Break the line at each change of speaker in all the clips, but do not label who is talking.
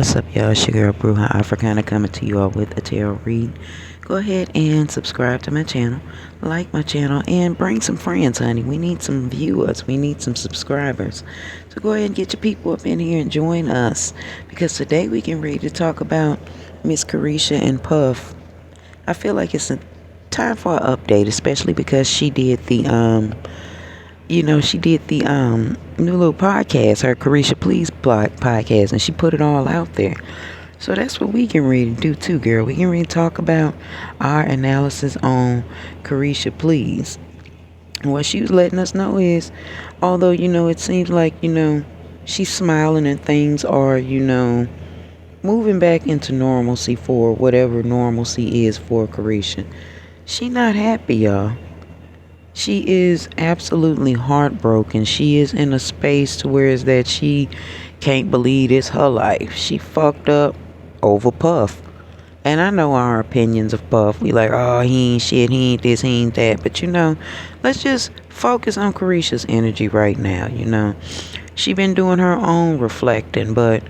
What's up, y'all? It's your girl, Bruja Africana, coming to you all with a tarot read. Go ahead and subscribe to my channel, like my channel, and bring some friends, honey. We need some viewers. We need some subscribers. So go ahead and get your people up in here and join us, because today we can ready to talk about Miss Caresha and Puff. I feel like it's a time for an update, especially because she did the new little podcast, her Caresha Please podcast, and she put it all out there. So that's what we can really do too, girl. We can really talk about our analysis on Caresha Please. And what she was letting us know is, although, it seems like, she's smiling and things are, moving back into normalcy for whatever normalcy is for Caresha. She not happy, y'all. She is absolutely heartbroken. She is in a space to where is that she can't believe it's her life. She fucked up over Puff. And I know our opinions of Puff. We like, oh, he ain't shit, he ain't this, he ain't that. But let's just focus on Caresha's energy right now. She been doing her own reflecting, but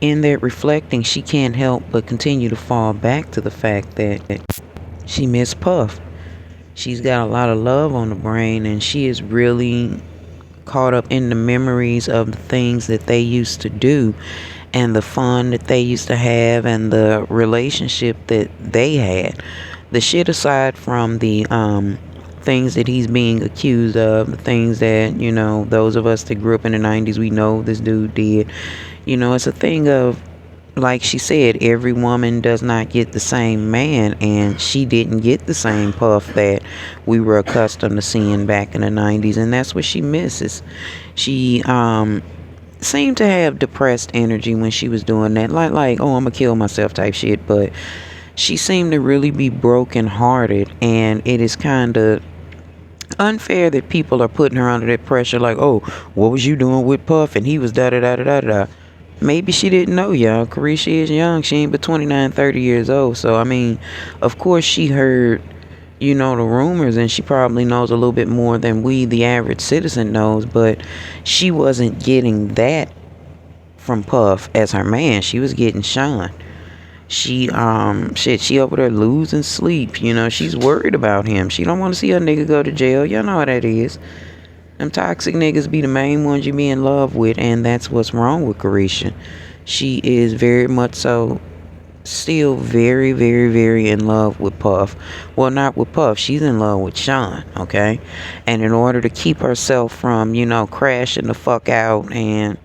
in that reflecting, she can't help but continue to fall back to the fact that she missed Puff. She's got a lot of love on the brain, and she is really caught up in the memories of the things that they used to do and the fun that they used to have and the relationship that they had. The shit aside from the things that he's being accused of, the things that, those of us that grew up in the 90s, we know this dude did. It's a thing of, like she said, every woman does not get the same man, and she didn't get the same Puff that we were accustomed to seeing back in the 90s, and that's what she misses. She seemed to have depressed energy when she was doing that, like oh, I'm gonna kill myself type shit, but she seemed to really be broken hearted, and it is kind of unfair that people are putting her under that pressure, like, oh, what was you doing with Puff, and he was da da da da da da. Maybe she didn't know, y'all. Caresha is young. She ain't but 29, 30 years old. So, of course she heard, the rumors, and she probably knows a little bit more than we, the average citizen, knows. But she wasn't getting that from Puff as her man. She was getting Sean. She over there losing sleep. She's worried about him. She don't want to see her nigga go to jail. Y'all know how that is. Them toxic niggas be the main ones you be in love with, and that's what's wrong with Caresha. She is very much so still very, very, very in love with Puff. Well, not with Puff. She's in love with Sean, okay? And in order to keep herself from, crashing the fuck out and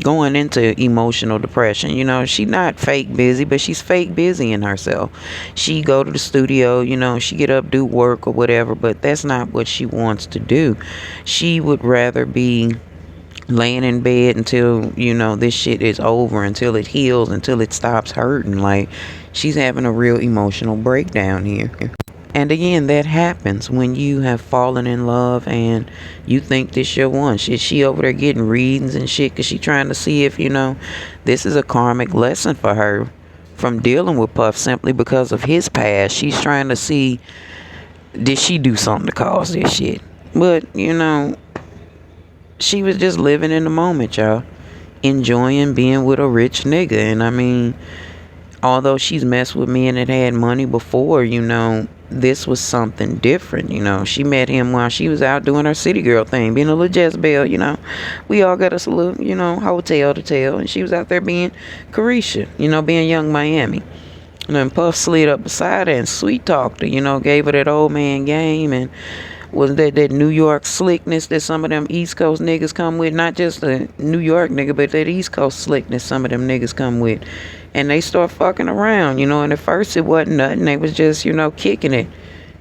going into emotional depression, she not fake busy, but she's fake busy in herself. She go to the studio, she get up, do work or whatever, but that's not what she wants to do. She would rather be laying in bed until this shit is over, until it heals, until it stops hurting. Like, she's having a real emotional breakdown here. And again, that happens when you have fallen in love and you think this your one. She over there getting readings and shit because she trying to see if, this is a karmic lesson for her from dealing with Puff simply because of his past. She's trying to see, did she do something to cause this shit? But, she was just living in the moment, y'all. Enjoying being with a rich nigga. And although she's messed with men that had money before, this was something different. She met him while she was out doing her city girl thing, being a little Jezebel. We all got us a little, hotel to tell, and she was out there being Caresha, being young Miami. And then Puff slid up beside her and sweet talked her, gave her that old man game, and was that New York slickness that some of them East Coast niggas come with. Not just a New York nigga, but that East Coast slickness some of them niggas come with. And they start fucking around, and at first it wasn't nothing. They was just, kicking it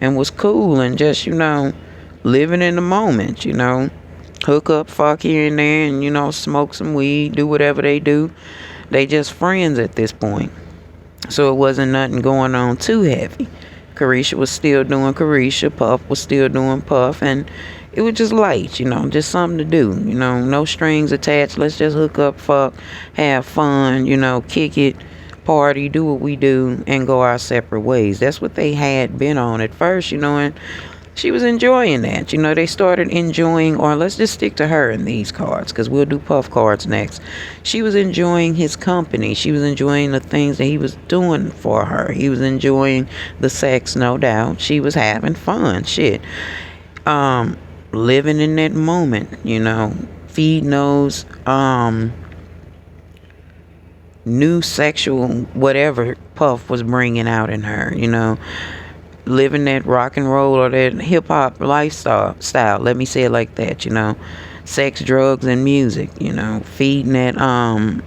and was cool and just, living in the moment, hook up, fuck here and there, and, smoke some weed, do whatever they do. They just friends at this point. So it wasn't nothing going on too heavy. Caresha was still doing Caresha, Puff was still doing Puff, and it was just light, just something to do, no strings attached. Let's just hook up, fuck, have fun, kick it, party, do what we do, and go our separate ways. That's what they had been on at first, and She was enjoying that. They started enjoying, or let's just stick to her in these cards because we'll do Puff cards next. She was enjoying his company. She was enjoying the things that he was doing for her. He was enjoying the sex, no doubt. She was having fun. Shit. Living in that moment, feeding those new sexual whatever Puff was bringing out in her, living that rock and roll or that hip hop lifestyle. Let me say it like that, sex, drugs, and music. Feeding that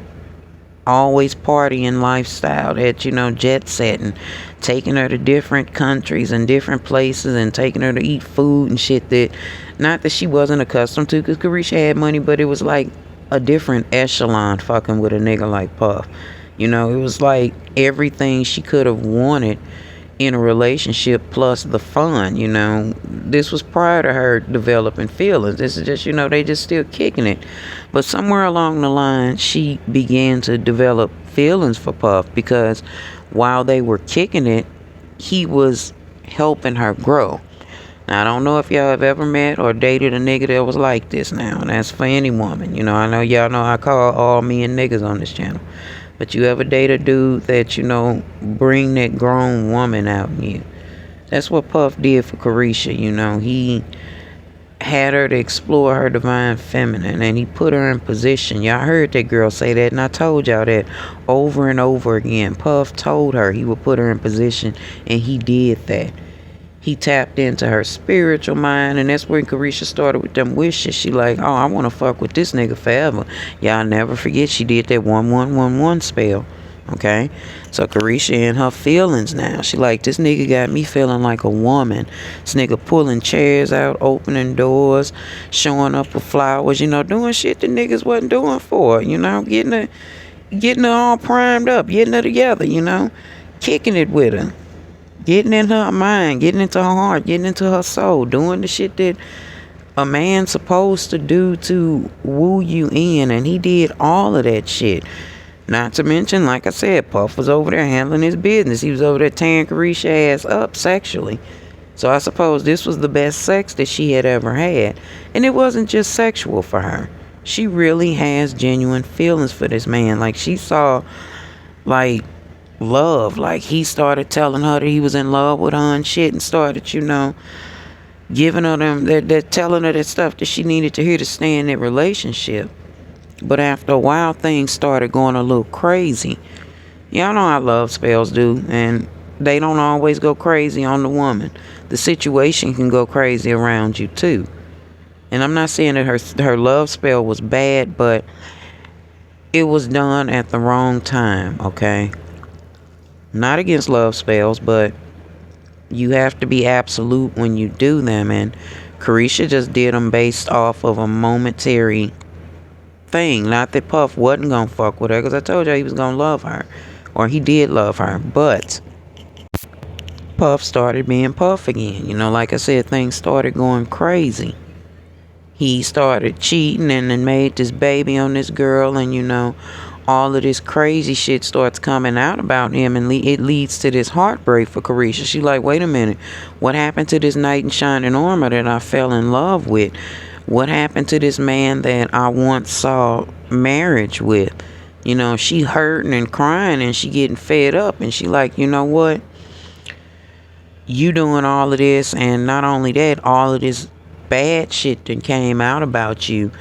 always partying lifestyle, that jet setting, taking her to different countries and different places, and taking her to eat food and shit that not that she wasn't accustomed to, because Caresha had money, but it was like a different echelon fucking with a nigga like Puff. It was like everything she could have wanted in a relationship plus the fun. This was prior to her developing feelings. This is just, they just still kicking it. But somewhere along the line, she began to develop feelings for Puff, because while they were kicking it, he was helping her grow. Now, I don't know if y'all have ever met or dated a nigga that was like this now, and that's for any woman. I know y'all know I call all men niggas on this channel. But you ever date a dude that, bring that grown woman out in you? That's what Puff did for Caresha, He had her to explore her divine feminine, and he put her in position. Y'all heard that girl say that, and I told y'all that over and over again. Puff told her he would put her in position, and he did that. He tapped into her spiritual mind, and that's when Caresha started with them wishes. She like, oh, I want to fuck with this nigga forever. Y'all never forget she did that 1111 spell. Okay? So Caresha in her feelings now. She like, this nigga got me feeling like a woman. This nigga pulling chairs out, opening doors, showing up with flowers, doing shit that niggas wasn't doing for her, getting her all primed up, getting her together, kicking it with her. Getting in her mind, getting into her heart, getting into her soul, doing the shit that a man's supposed to do to woo you in, and he did all of that shit. Not to mention, like I said, Puff was over there handling his business. He was over there tearing Caresha ass up sexually. So I suppose this was the best sex that she had ever had. And it wasn't just sexual for her. She really has genuine feelings for this man. Like, she saw, like, love. Like, he started telling her that he was in love with her and shit, and started, giving her them, they're telling her that stuff that she needed to hear to stay in that relationship. But after a while, things started going a little crazy. Y'all know how love spells do, and they don't always go crazy on the woman. The situation can go crazy around you too. And I'm not saying that her love spell was bad, but it was done at the wrong time, okay? Not against love spells, but you have to be absolute when you do them. And Caresha just did them based off of a momentary thing. Not that Puff wasn't going to fuck with her, because I told you he was going to love her. Or he did love her. But Puff started being Puff again. Like I said, things started going crazy. He started cheating and then made this baby on this girl, and all of this crazy shit starts coming out about him, and it leads to this heartbreak for Caresha. She like, wait a minute, what happened to this knight in shining armor that I fell in love with? What happened to this man that I once saw marriage with? She hurting and crying, and she getting fed up, and she like, you know what? You doing all of this, and not only that, all of this bad shit that came out about you.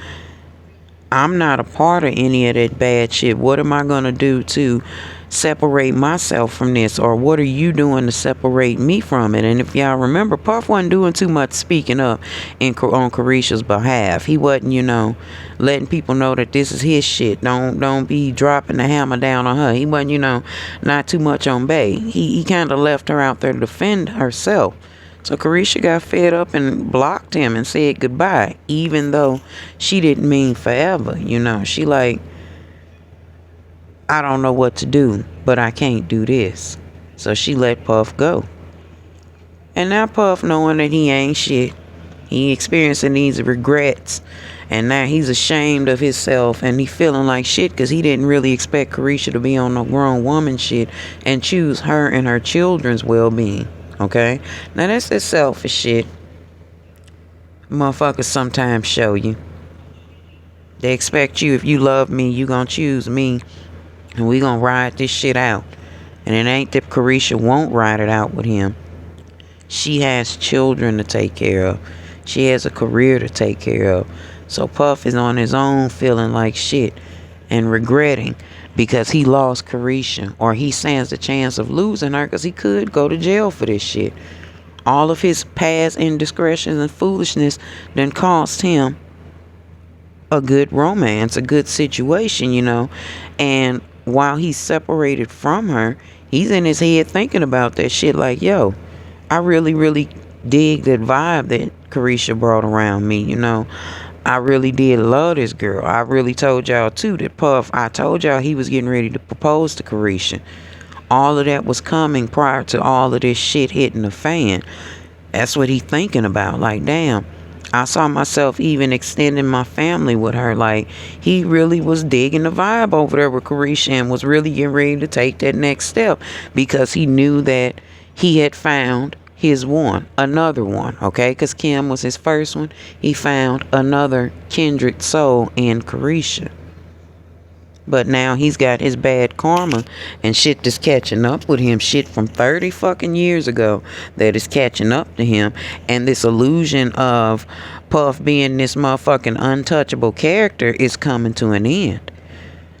I'm not a part of any of that bad shit. What am I going to do to separate myself from this? Or what are you doing to separate me from it? And if y'all remember, Puff wasn't doing too much speaking up on Caresha's behalf. He wasn't, letting people know that this is his shit. Don't be dropping the hammer down on her. He wasn't, not too much on Bae. He kind of left her out there to defend herself. So Caresha got fed up and blocked him and said goodbye, even though she didn't mean forever. She like, I don't know what to do, but I can't do this. So she let Puff go. And now Puff, knowing that he ain't shit, he experiencing these regrets, and now he's ashamed of himself, and he feeling like shit because he didn't really expect Caresha to be on no grown woman shit and choose her and her children's well-being. Okay? Now that's that selfish shit. Motherfuckers sometimes show you. They expect you, if you love me, you gonna choose me. And we gonna ride this shit out. And it ain't that Caresha won't ride it out with him. She has children to take care of. She has a career to take care of. So Puff is on his own feeling like shit and regretting because he lost Caresha, or he stands the chance of losing her because he could go to jail for this shit. All of his past indiscretions and foolishness then cost him a good romance, a good situation, And while he's separated from her, he's in his head thinking about that shit like, yo, I really, really dig that vibe that Caresha brought around me, I really did love this girl. I really told y'all too that Puff, I told y'all he was getting ready to propose to Caresha. All of that was coming prior to all of this shit hitting the fan. That's what he thinking about. Like, damn, I saw myself even extending my family with her. Like, he really was digging the vibe over there with Caresha and was really getting ready to take that next step because he knew that he had found his one, another one, okay? Because Kim was his first one. He found another kindred soul in Caresha. But now he's got his bad karma and shit that's catching up with him. Shit from 30 fucking years ago that is catching up to him. And this illusion of Puff being this motherfucking untouchable character is coming to an end.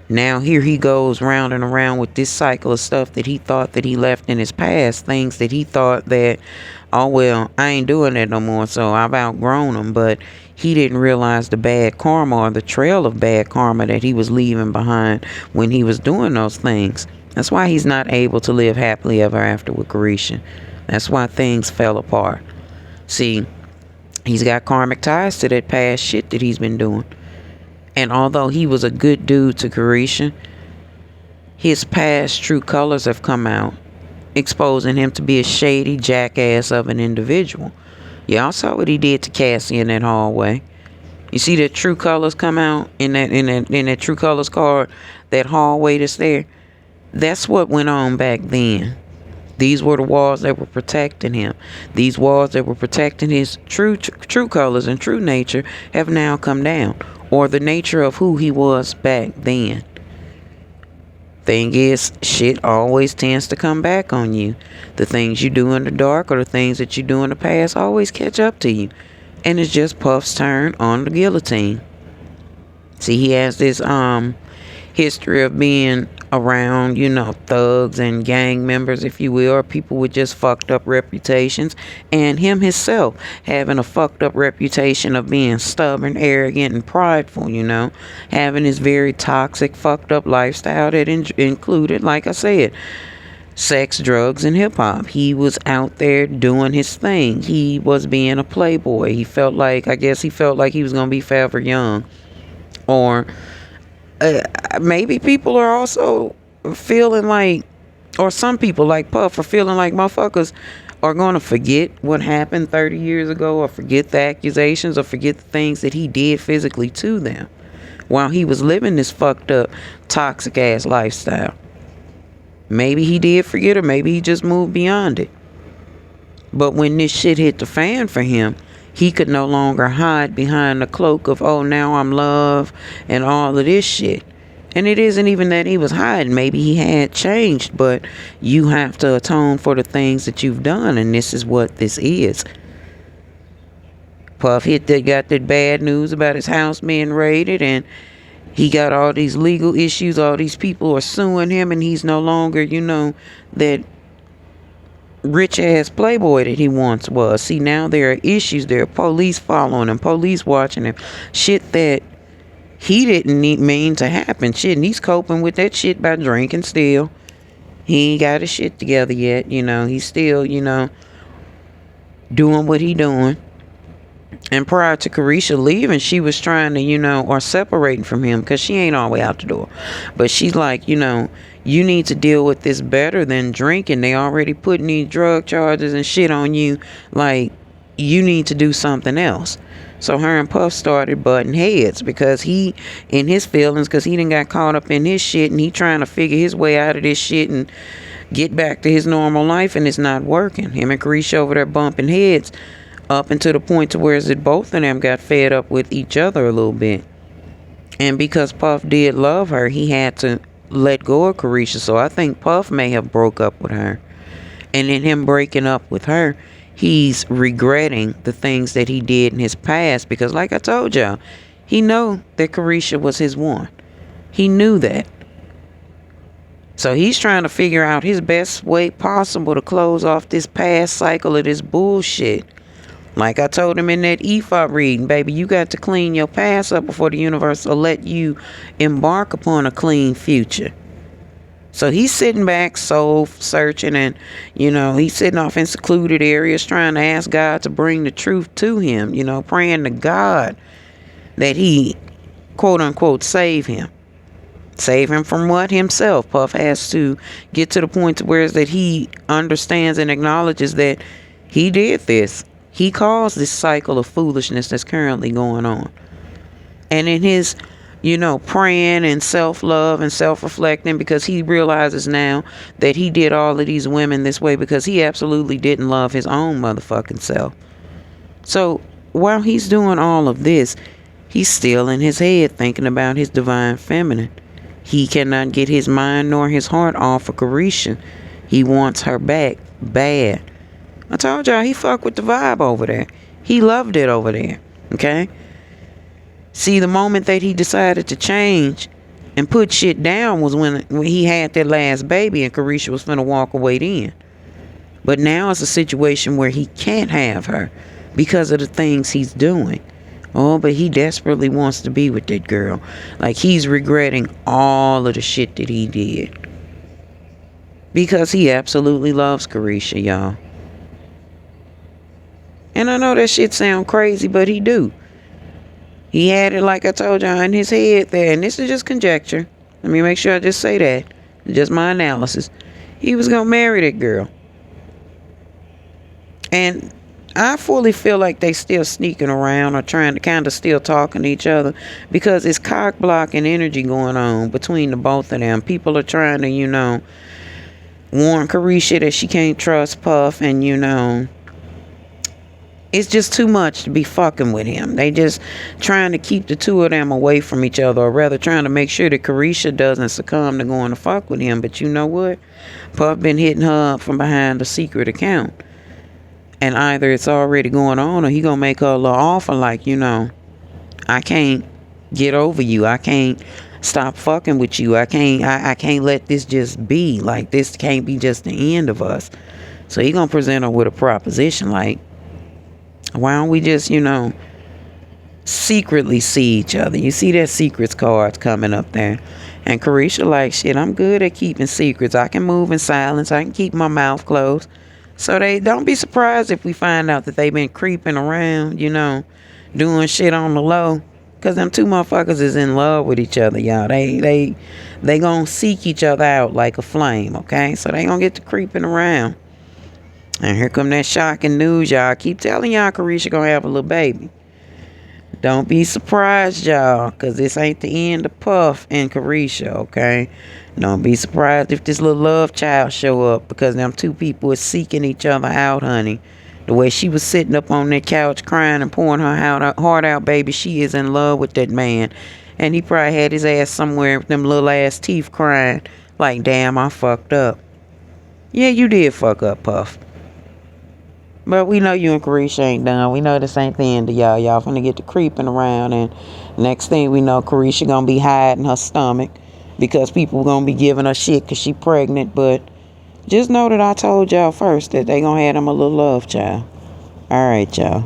Now here he goes round and around with this cycle of stuff that he thought that he left in his past. Things that he thought that, oh well, I ain't doing that no more, so I've outgrown them. But he didn't realize the bad karma or the trail of bad karma that he was leaving behind when he was doing those things. That's why he's not able to live happily ever after with Caresha. That's why things fell apart. See, he's got karmic ties to that past shit that he's been doing. And although he was a good dude to Caresha, his past true colors have come out, exposing him to be a shady jackass of an individual. Y'all saw what he did to Cassie in that hallway. You see that true colors come out in that true colors card, that hallway that's there? That's what went on back then. These were the walls that were protecting him. These walls that were protecting his true colors and true nature have now come down. Or the nature of who he was back then. Thing is, shit always tends to come back on you. The things you do in the dark or the things that you do in the past always catch up to you. And it's just Puff's turn on the guillotine. See, he has this history of being around, thugs and gang members, if you will, or people with just fucked up reputations, and him himself having a fucked up reputation of being stubborn, arrogant, and prideful, having this very toxic, fucked up lifestyle that included, like I said, sex, drugs, and hip-hop. He was out there doing his thing. He was being a playboy. He felt like he was gonna be forever young. Or maybe people are also feeling like, or some people like Puff are feeling like motherfuckers are going to forget what happened 30 years ago, or forget the accusations, or forget the things that he did physically to them while he was living this fucked up, toxic ass lifestyle. Maybe he did forget, or maybe he just moved beyond it. But when this shit hit the fan for him, he could no longer hide behind the cloak of, oh, now I'm love and all of this shit. And it isn't even that he was hiding. Maybe he had changed, but you have to atone for the things that you've done, and this is what this is. Puff got that bad news about his house being raided, and he got all these legal issues. All these people are suing him, and he's no longer, that rich ass playboy that he once was. See, now there are issues. There are police following him, police watching him, shit that he didn't mean to happen. Shit, and he's coping with that shit by drinking still. He ain't got his shit together yet. He's still, doing what he doing. And prior to Caresha leaving, she was trying to, or separating from him, because she ain't all the way out the door. But she's like, you need to deal with this better than drinking. They already putting these drug charges and shit on you. Like, you need to do something else. So her and Puff started butting heads because he, in his feelings, because he done got caught up in his shit, and he trying to figure his way out of this shit and get back to his normal life, and it's not working. Him and Caresha over there bumping heads Up until the point to where is it both of them got fed up with each other a little bit. And because Puff did love her, he had to let go of Caresha. So I think Puff may have broke up with her. And in him breaking up with her, he's regretting the things that he did in his past. Because like I told y'all, he know that Caresha was his one. He knew that. So he's trying to figure out his best way possible to close off this past cycle of this bullshit. Like I told him in that EFOP reading, baby, you got to clean your past up before the universe will let you embark upon a clean future. So he's sitting back, soul searching, and, he's sitting off in secluded areas trying to ask God to bring the truth to him, praying to God that he, quote unquote, save him. Save him from what? Himself. Puff has to get to the point to where is that he understands and acknowledges that he did this. He caused this cycle of foolishness that's currently going on. And in his, praying and self-love and self-reflecting, because he realizes now that he did all of these women this way because he absolutely didn't love his own motherfucking self. So while he's doing all of this, he's still in his head thinking about his divine feminine. He cannot get his mind nor his heart off of Caresha. He wants her back bad. I told y'all he fucked with the vibe over there. He loved it over there. Okay? See, the moment that he decided to change and put shit down was when he had that last baby and Caresha was finna walk away then. But now it's a situation where he can't have her because of the things he's doing. Oh, but he desperately wants to be with that girl. Like, he's regretting all of the shit that he did. Because he absolutely loves Caresha, y'all. And I know that shit sound crazy, but he do. He had it, like I told y'all, in his head there. And this is just conjecture. Let me make sure I just say that. Just my analysis. He was going to marry that girl. And I fully feel like they still sneaking around or trying to kind of still talking to each other. Because it's cock blocking energy going on between the both of them. People are trying to, warn Caresha that she can't trust Puff. And, it's just too much to be fucking with him. They just trying to keep the two of them away from each other, or rather trying to make sure that Caresha doesn't succumb to going to fuck with him. But you know what? Puff been hitting her up from behind a secret account. And either it's already going on or he gonna make her a little offer like, I can't get over you. I can't stop fucking with you. I can't let this just be. Like, this can't be just the end of us. So he gonna present her with a proposition like, why don't we just, secretly see each other? You see that secrets cards coming up there. And Caresha like, shit, I'm good at keeping secrets. I can move in silence. I can keep my mouth closed. So they don't be surprised if we find out that they've been creeping around, doing shit on the low. Because them two motherfuckers is in love with each other, y'all. They gonna seek each other out like a flame, okay? So they gonna get to creeping around. And here come that shocking news, y'all. I keep telling y'all Caresha gonna have a little baby. Don't be surprised, y'all, because this ain't the end of Puff and Caresha, okay? Don't be surprised if this little love child show up, because them two people are seeking each other out, honey. The way she was sitting up on that couch crying and pouring her heart out, baby, she is in love with that man. And he probably had his ass somewhere with them little ass teeth crying, like, damn, I fucked up. Yeah, you did fuck up, Puff. But we know you and Caresha ain't done. We know this ain't the end of y'all. Y'all finna get to creeping around. And next thing we know, Caresha gonna be hiding her stomach. Because people gonna be giving her shit because she pregnant. But just know that I told y'all first that they gonna have them a little love child. Alright, y'all.